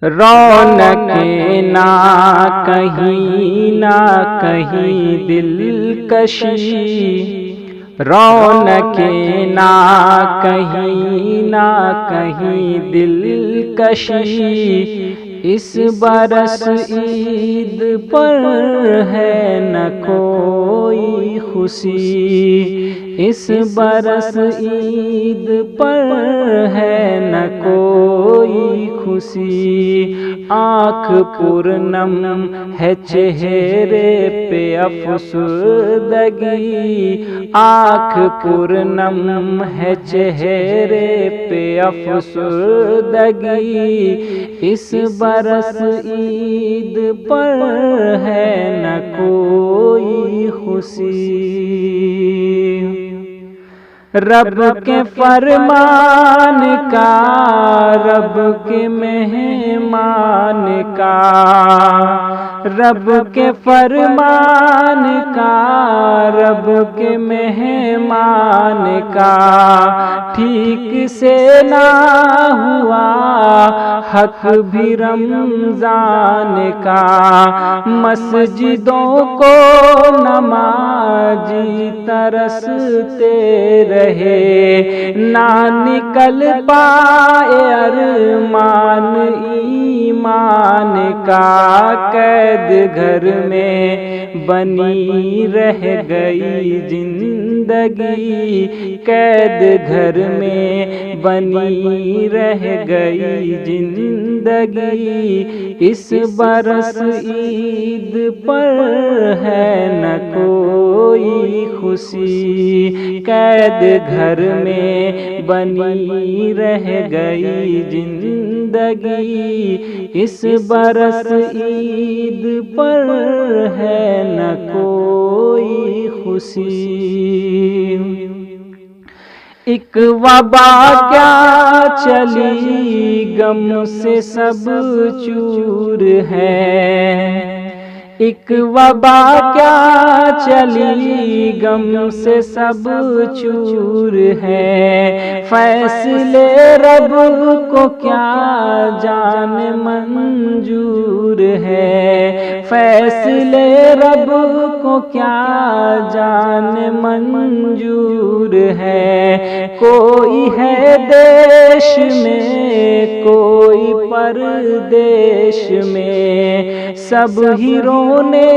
رونق نہ کہیں نہ کہیں دلکشی، رونق نہ کہیں نہ کہیں دلکشی، اس برس عید پر ہے نہ کوئی خوشی، اس برس عید پر ہے نہ کوئی خوشی، آنکھ پرنم ہے چہرے پہ افسردگی، آنکھ پرنم ہے چہرے پہ افسردگی، اس برس عید پر ہے نہ کوئی خوشی۔ رب کے فرمان کا، رب کے مہمان کا، رب کے فرمان کا، رب کے مہمان کا، ٹھیک سے نہ ہوا حق بھی رمضان کا، مسجدوں کو نمازی ترستے رہے، نہ نکل پائے ارمان ایمان کا، قید گھر میں بنی رہ گئی زندگی، قید گھر میں بنی رہ گئی زندگی، اس برس عید پر ہے نہ کوئی خوشی، قید گھر میں بنی رہ گئی زندگی، اس برس عید پر ہے نہ کوئی خوشی۔ ایک وبا کیا چلی غم سے سب چور ہے، ایک وبا کیا چلی غم سے سب چور ہے، فیصلے رب کو کیا جان منظور ہے، فیصلے رب کو کیا جان منظور ہے، کوئی ہے دیش میں کوئی پردیش میں، سب ہی رونے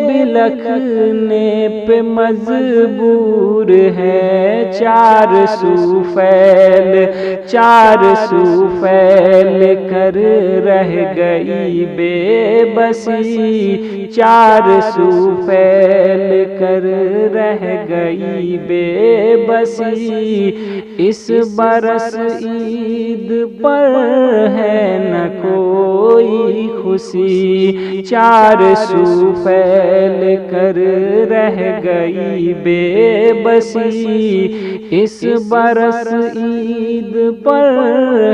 بلکنے پہ مجبور ہے، چار سو پھیل کر رہ گئی بے بسی، چار سو پھیل کر رہ گئی بے بسی، اس برس عید پر ہے نہ کوئی خوشی، چار سو پھیل کر رہ گئی بے بسی، اس برس عید پر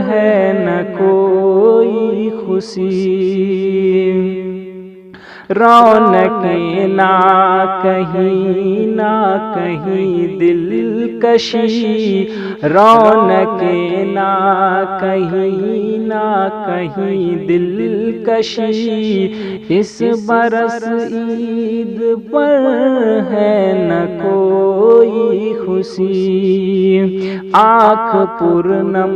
ہے نہ کوئی خوشی، رونق نہ کہیں نہ کہیں دلکشی، رونق نہ کہیں نہ کہیں دلکشی، اس برس عید پر ہے نہ کوئی خوشی، آنکھ پرنم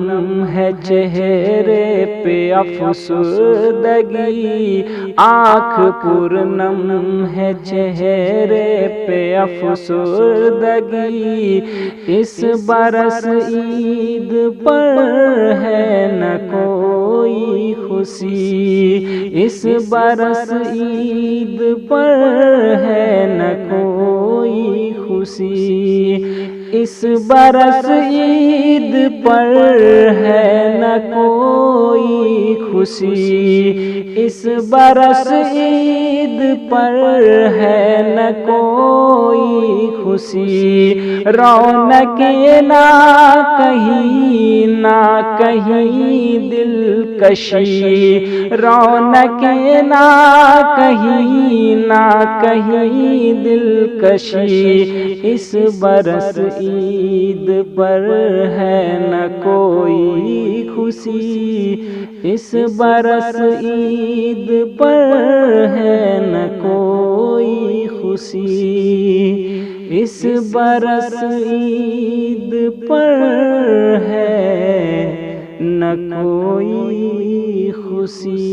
ہے چہرے پہ افسردگی، آنکھ پرنم ہے چہرے پہ افسردگی، اس برس عید پر ہے نہ کوئی خوشی، اس برس عید پر ہے نہ کوئی خوشی، اس برس عید پر ہے نہ کوئی خوشی، اس برس عید پر ہے نہ کوئی خوشی، رونق نہ کہیں نہ کہیں دلکشی، رونق نہ کہیں نہ کہیں دلکشی، اس برس عید پر ہے نہ کوئی خوشی، اس برس عید پر ہے نہ کوئی خوشی، اس برس عید پر ہے نہ کوئی خوشی۔